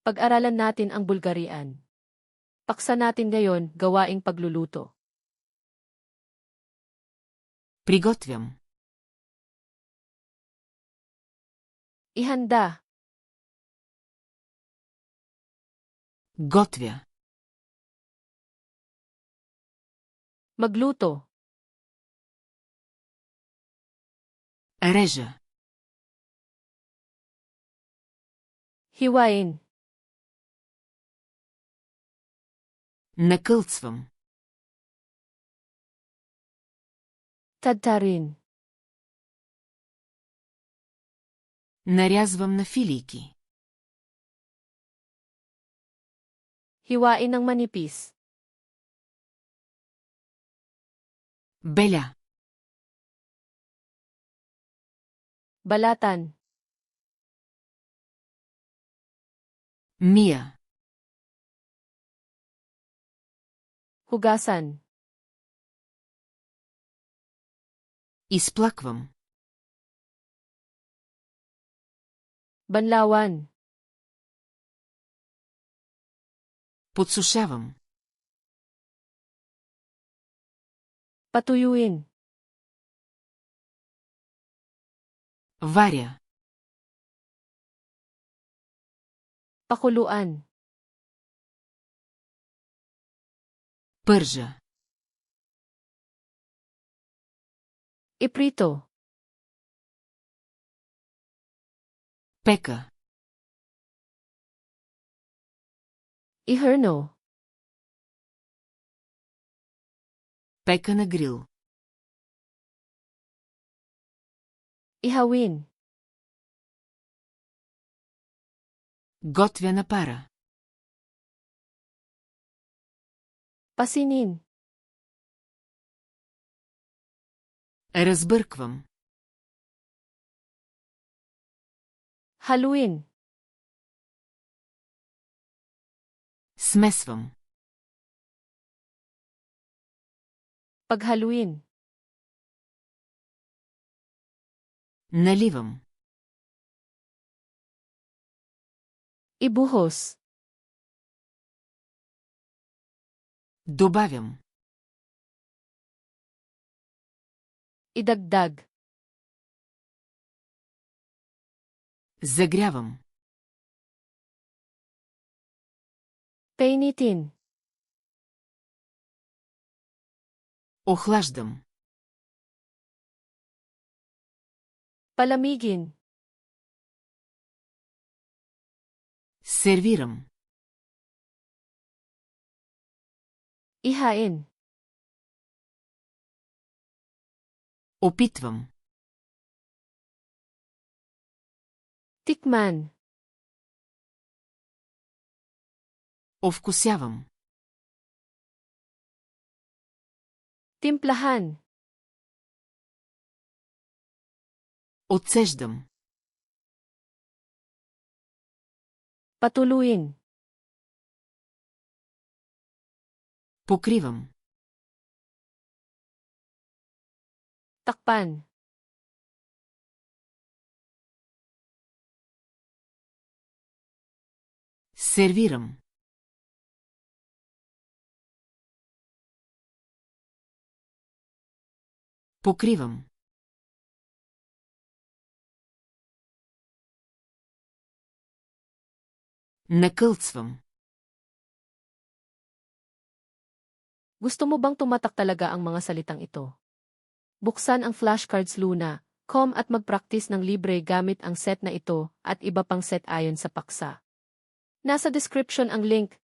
Pag-aralan natin ang Bulgarian. Paksa natin ngayon, Gawaing Pagluluto. Приготвям. Ihanda. Готвя. Magluto. Режа. Hiwain. Накълцвам. Tadtarin. Нарязвам на филийки. Hiwain ng manipis. Беля. Balatan. Мия. Hugasan. Изплаквам. Banlawan. Подсушавам. Patuyuin. Варя. Pakuluan. Пържа. Iprito. Пека. Iherno. Пека на грил. Ihawin. Готвя на пара. Pasinin. Разбърквам. Haluin. Смесвам. Paghaluin. Наливам. Ibuhos. Добавям. Idagdag. Загрявам. Painitin. Охлаждам. Palamigin. Сервирам. Ihain. Опитвам. Tikman. Овкусявам. Timplahan. Отцеждам. Patuluin. Покривам. Takpan. Сервирам. Покривам. Накълцвам. Gusto mo bang tumatak talaga ang mga salitang ito? Buksan ang FlashcardsLuna.com at mag-practice ng libre gamit ang set na ito at iba pang set ayon sa paksa. Nasa description ang link.